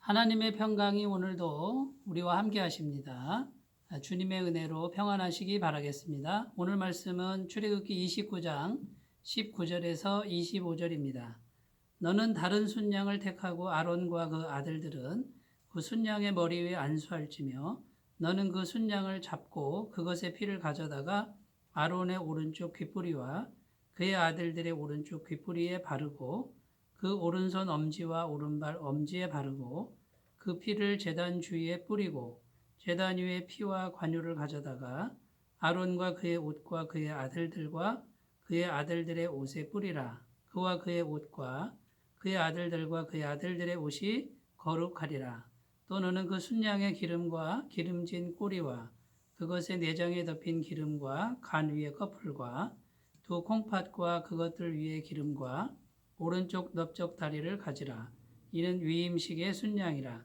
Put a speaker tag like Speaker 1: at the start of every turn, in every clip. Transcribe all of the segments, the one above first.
Speaker 1: 하나님의 평강이 오늘도 우리와 함께 하십니다. 주님의 은혜로 평안하시기 바라겠습니다. 오늘 말씀은 출애굽기 29장 19절에서 25절입니다. 너는 다른 순양을 택하고 아론과 그 아들들은 그 순양의 머리 위에 안수할지며 너는 그 순양을 잡고 그것의 피를 가져다가 아론의 오른쪽 귓뿌리와 그의 아들들의 오른쪽 귓뿌리에 바르고 그 오른손 엄지와 오른발 엄지에 바르고 그 피를 제단 주위에 뿌리고 제단 위에 피와 관유를 가져다가 아론과 그의 옷과 그의 아들들과 그의 아들들의 옷에 뿌리라. 그와 그의 옷과 그의 아들들과 그의 아들들의 옷이 거룩하리라. 또 너는 그 순양의 기름과 기름진 꼬리와 그것의 내장에 덮인 기름과 간 위의 커플과 두 콩팥과 그것들 위의 기름과 오른쪽 넓적 다리를 가지라. 이는 위임식의 순양이라.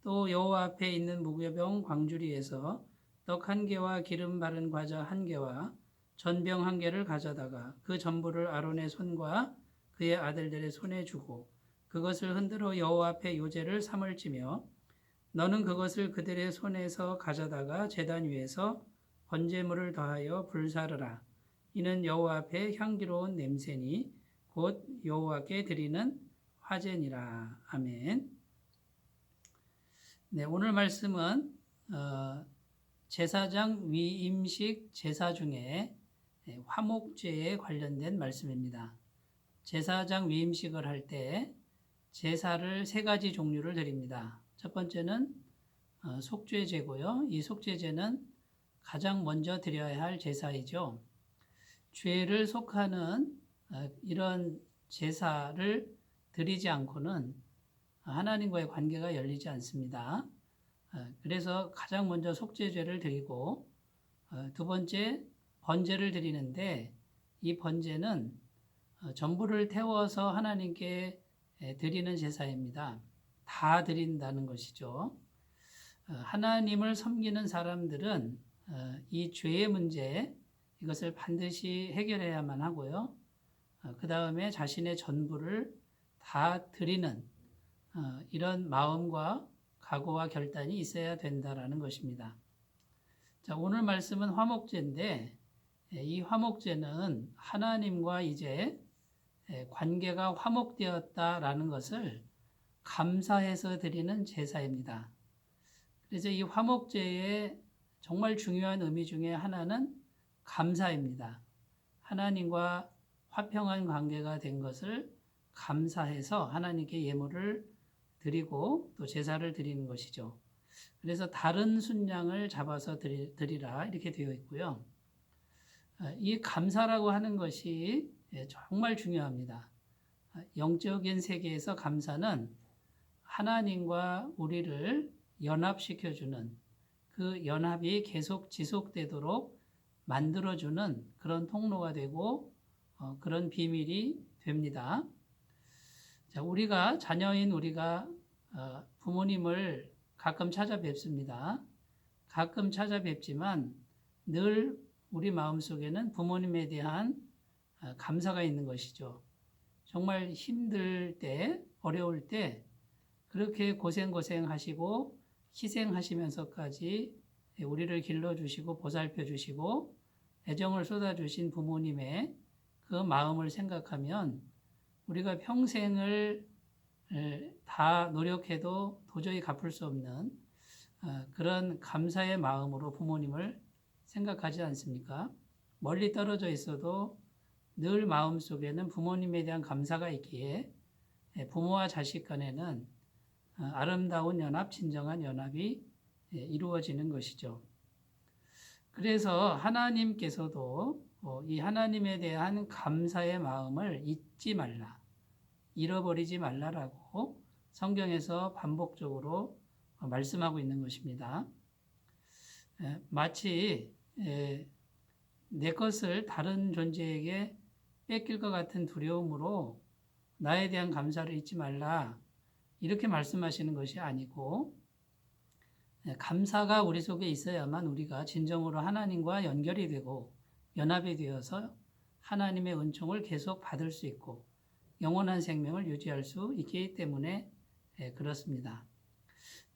Speaker 1: 또 여호와 앞에 있는 무교병 광주리에서 떡 한 개와 기름 바른 과자 한 개와 전병 한 개를 가져다가 그 전부를 아론의 손과 그의 아들들의 손에 주고 그것을 흔들어 여호와 앞에 요제를 삼을지며 너는 그것을 그들의 손에서 가져다가 제단 위에서 번제물을 더하여 불사르라. 이는 여호와 앞에 향기로운 냄새니 곧 여호와께 드리는 화제니라. 아멘. 네, 오늘 말씀은 제사장 위임식 제사 중에 화목제에 관련된 말씀입니다. 제사장 위임식을 할 때 제사를 세 가지 종류를 드립니다. 첫 번째는 속죄제고요. 이 속죄제는 가장 먼저 드려야 할 제사이죠. 죄를 속하는 이런 제사를 드리지 않고는 하나님과의 관계가 열리지 않습니다. 그래서 가장 먼저 속죄제를 드리고 두 번째 번제를 드리는데 이 번제는 전부를 태워서 하나님께 드리는 제사입니다. 다 드린다는 것이죠. 하나님을 섬기는 사람들은 이 죄의 문제 이것을 반드시 해결해야만 하고요. 그 다음에 자신의 전부를 다 드리는 이런 마음과 각오와 결단이 있어야 된다라는 것입니다. 자, 오늘 말씀은 화목제인데 이 화목제는 하나님과 이제 관계가 화목되었다라는 것을 감사해서 드리는 제사입니다. 그래서 이 화목제의 정말 중요한 의미 중에 하나는 감사입니다. 하나님과 화평한 관계가 된 것을 감사해서 하나님께 예물을 드리고 또 제사를 드리는 것이죠. 그래서 다른 순양을 잡아서 드리라 이렇게 되어 있고요. 이 감사라고 하는 것이 정말 중요합니다. 영적인 세계에서 감사는 하나님과 우리를 연합시켜주는 그 연합이 계속 지속되도록 만들어주는 그런 통로가 되고 그런 비밀이 됩니다. 자, 우리가 자녀인 우리가 부모님을 가끔 찾아뵙습니다. 가끔 찾아뵙지만 늘 우리 마음속에는 부모님에 대한 감사가 있는 것이죠. 정말 힘들 때, 어려울 때 그렇게 고생하시고 희생하시면서까지 우리를 길러주시고 보살펴주시고 애정을 쏟아주신 부모님의 그 마음을 생각하면 우리가 평생을 다 노력해도 도저히 갚을 수 없는 그런 감사의 마음으로 부모님을 생각하지 않습니까? 멀리 떨어져 있어도 늘 마음속에는 부모님에 대한 감사가 있기에 부모와 자식 간에는 아름다운 연합, 진정한 연합이 이루어지는 것이죠. 그래서 하나님께서도 이 하나님에 대한 감사의 마음을 잊지 말라, 잃어버리지 말라라고 성경에서 반복적으로 말씀하고 있는 것입니다. 마치 내 것을 다른 존재에게 뺏길 것 같은 두려움으로 나에 대한 감사를 잊지 말라 이렇게 말씀하시는 것이 아니고 감사가 우리 속에 있어야만 우리가 진정으로 하나님과 연결이 되고 연합이 되어서 하나님의 은총을 계속 받을 수 있고 영원한 생명을 유지할 수 있기 때문에 그렇습니다.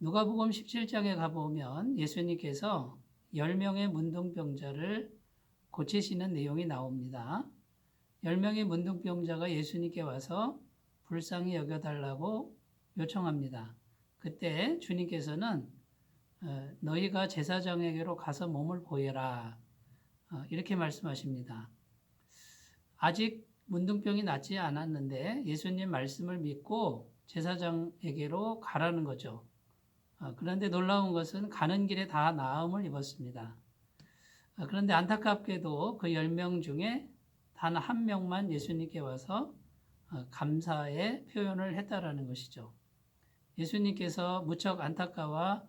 Speaker 1: 누가복음 17장에 가보면 예수님께서 10명의 문둥병자를 고치시는 내용이 나옵니다. 10명의 문둥병자가 예수님께 와서 불쌍히 여겨달라고 요청합니다. 그때 주님께서는 너희가 제사장에게로 가서 몸을 보여라 이렇게 말씀하십니다. 아직 문둥병이 낫지 않았는데 예수님 말씀을 믿고 제사장에게로 가라는 거죠. 그런데 놀라운 것은 가는 길에 다 나음을 입었습니다. 그런데 안타깝게도 그 10명 중에 단 한 명만 예수님께 와서 감사의 표현을 했다라는 것이죠. 예수님께서 무척 안타까워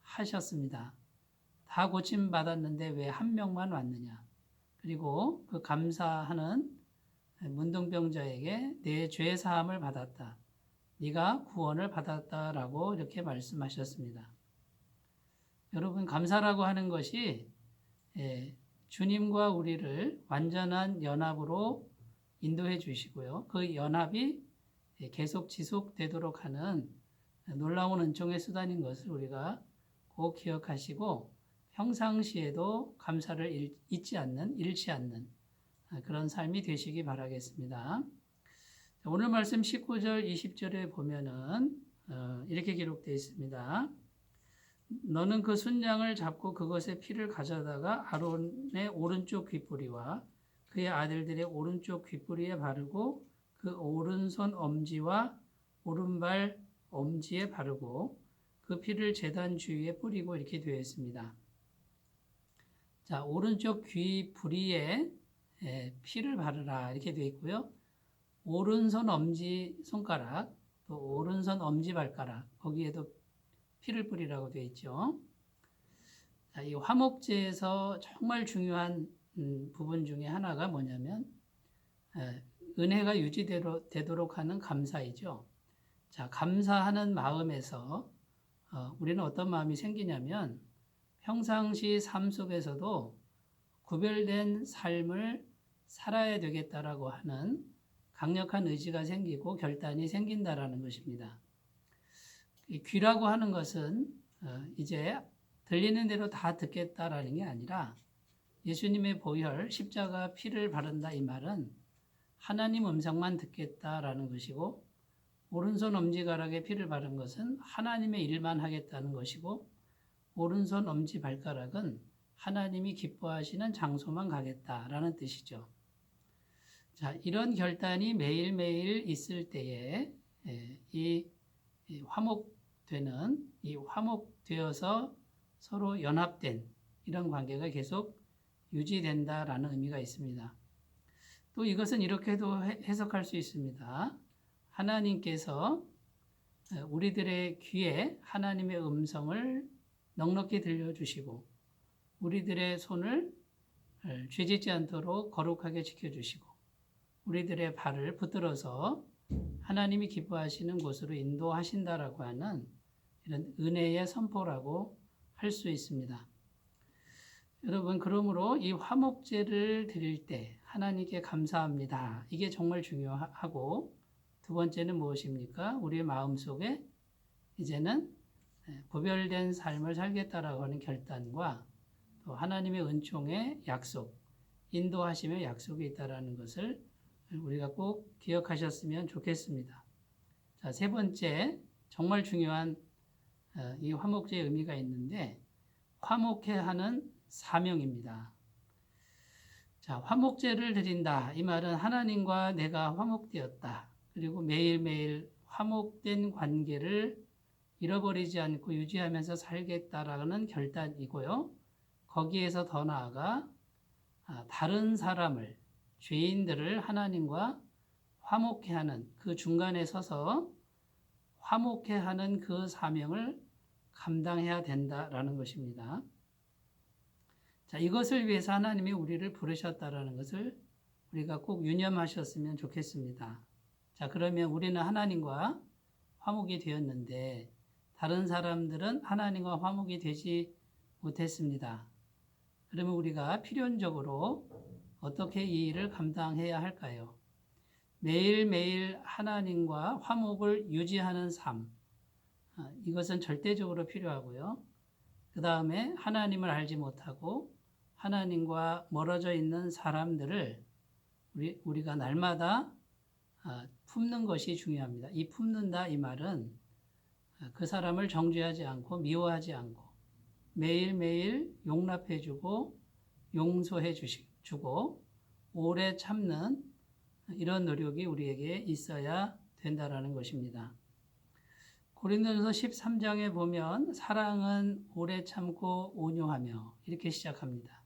Speaker 1: 하셨습니다. 다 고침받았는데 왜 한 명만 왔느냐. 그리고 그 감사하는 문둥병자에게 내 죄 사함을 받았다. 네가 구원을 받았다라고 이렇게 말씀하셨습니다. 여러분, 감사라고 하는 것이 주님과 우리를 완전한 연합으로 인도해 주시고요. 그 연합이 계속 지속되도록 하는 놀라운 은총의 수단인 것을 우리가 꼭 기억하시고 평상시에도 감사를 잃지 않는 그런 삶이 되시기 바라겠습니다. 오늘 말씀 19절, 20절에 보면은 이렇게 기록되어 있습니다. 너는 그 순양을 잡고 그것의 피를 가져다가 아론의 오른쪽 귓뿌리와 그의 아들들의 오른쪽 귓뿌리에 바르고 그 오른손 엄지와 오른발 엄지에 바르고 그 피를 제단 주위에 뿌리고 이렇게 되어 있습니다. 자, 오른쪽 귀 부리에 피를 바르라 이렇게 되어 있고요. 오른손 엄지 손가락, 또 오른손 엄지 발가락 거기에도 피를 뿌리라고 되어 있죠. 자, 이 화목제에서 정말 중요한 부분 중에 하나가 뭐냐면 은혜가 유지되도록 하는 감사이죠. 자, 감사하는 마음에서 우리는 어떤 마음이 생기냐면 평상시 삶 속에서도 구별된 삶을 살아야 되겠다라고 하는 강력한 의지가 생기고 결단이 생긴다라는 것입니다. 귀라고 하는 것은 이제 들리는 대로 다 듣겠다라는 게 아니라 예수님의 보혈, 십자가 피를 바른다 이 말은 하나님 음성만 듣겠다라는 것이고 오른손 엄지가락에 피를 바른 것은 하나님의 일만 하겠다는 것이고 오른손 엄지 발가락은 하나님이 기뻐하시는 장소만 가겠다라는 뜻이죠. 자, 이런 결단이 매일매일 있을 때에 이 화목되어서 서로 연합된 이런 관계가 계속 유지된다라는 의미가 있습니다. 또 이것은 이렇게도 해석할 수 있습니다. 하나님께서 우리들의 귀에 하나님의 음성을 넉넉히 들려주시고 우리들의 손을 죄짓지 않도록 거룩하게 지켜주시고 우리들의 발을 붙들어서 하나님이 기뻐하시는 곳으로 인도하신다라고 하는 이런 은혜의 선포라고 할 수 있습니다. 여러분, 그러므로 이 화목제를 드릴 때 하나님께 감사합니다. 이게 정말 중요하고 두 번째는 무엇입니까? 우리의 마음속에 이제는 구별된 삶을 살겠다라고 하는 결단과 또 하나님의 은총의 약속, 인도하심의 약속이 있다라는 것을 우리가 꼭 기억하셨으면 좋겠습니다. 자, 세 번째, 정말 중요한 이 화목제의 의미가 있는데 화목해 하는 사명입니다. 자, 화목제를 드린다. 이 말은 하나님과 내가 화목되었다. 그리고 매일매일 화목된 관계를 잃어버리지 않고 유지하면서 살겠다라는 결단이고요. 거기에서 더 나아가 다른 사람을, 죄인들을 하나님과 화목해 하는 그 중간에 서서 화목해 하는 그 사명을 감당해야 된다라는 것입니다. 자, 이것을 위해서 하나님이 우리를 부르셨다라는 것을 우리가 꼭 유념하셨으면 좋겠습니다. 자, 그러면 우리는 하나님과 화목이 되었는데 다른 사람들은 하나님과 화목이 되지 못했습니다. 그러면 우리가 필연적으로 어떻게 이 일을 감당해야 할까요? 매일매일 하나님과 화목을 유지하는 삶, 이것은 절대적으로 필요하고요. 그 다음에 하나님을 알지 못하고 하나님과 멀어져 있는 사람들을 우리가 날마다 품는 것이 중요합니다. 이 품는다 이 말은 그 사람을 정죄하지 않고 미워하지 않고 매일매일 용납해주고 용서해주고 오래 참는 이런 노력이 우리에게 있어야 된다라는 것입니다. 고린도전서 13장에 보면 사랑은 오래 참고 온유하며 이렇게 시작합니다.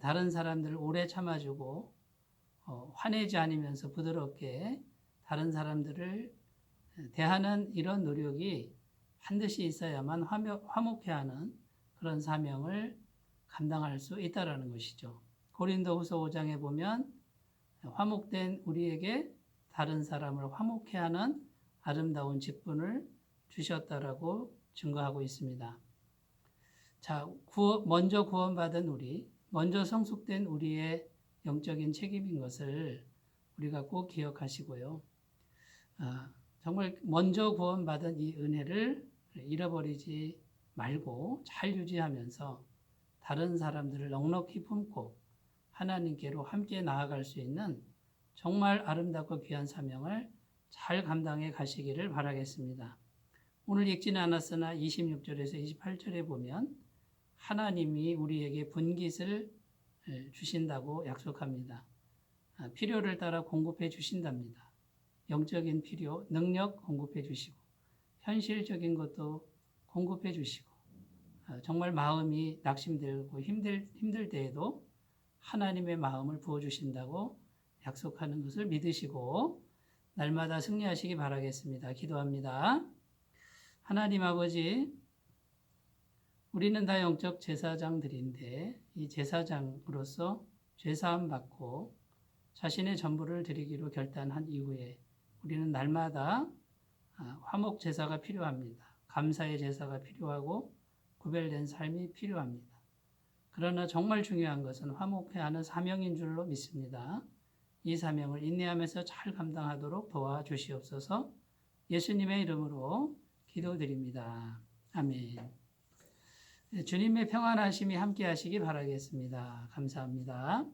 Speaker 1: 다른 사람들을 오래 참아주고 화내지 않으면서 부드럽게 다른 사람들을 대하는 이런 노력이 반드시 있어야만 화목해하는 그런 사명을 감당할 수 있다는 것이죠. 고린도후서 5장에 보면 화목된 우리에게 다른 사람을 화목해하는 아름다운 직분을 주셨다라고 증거하고 있습니다. 자, 먼저 구원받은 우리, 먼저 성숙된 우리의 영적인 책임인 것을 우리가 꼭 기억하시고요. 정말 먼저 구원받은 이 은혜를 잃어버리지 말고 잘 유지하면서 다른 사람들을 넉넉히 품고 하나님께로 함께 나아갈 수 있는 정말 아름답고 귀한 사명을 잘 감당해 가시기를 바라겠습니다. 오늘 읽지는 않았으나 26절에서 28절에 보면 하나님이 우리에게 분깃을 주신다고 약속합니다. 필요를 따라 공급해 주신답니다. 영적인 필요, 능력 공급해 주시고 현실적인 것도 공급해 주시고 정말 마음이 낙심되고 힘들 때에도 하나님의 마음을 부어주신다고 약속하는 것을 믿으시고 날마다 승리하시기 바라겠습니다. 기도합니다. 하나님 아버지, 우리는 다 영적 제사장들인데 이 제사장으로서 죄사함 받고 자신의 전부를 드리기로 결단한 이후에 우리는 날마다 화목 제사가 필요합니다. 감사의 제사가 필요하고 구별된 삶이 필요합니다. 그러나 정말 중요한 것은 화목해하는 사명인 줄로 믿습니다. 이 사명을 인내하면서 잘 감당하도록 도와주시옵소서. 예수님의 이름으로 기도드립니다. 아멘. 주님의 평안하심이 함께 하시기 바라겠습니다. 감사합니다.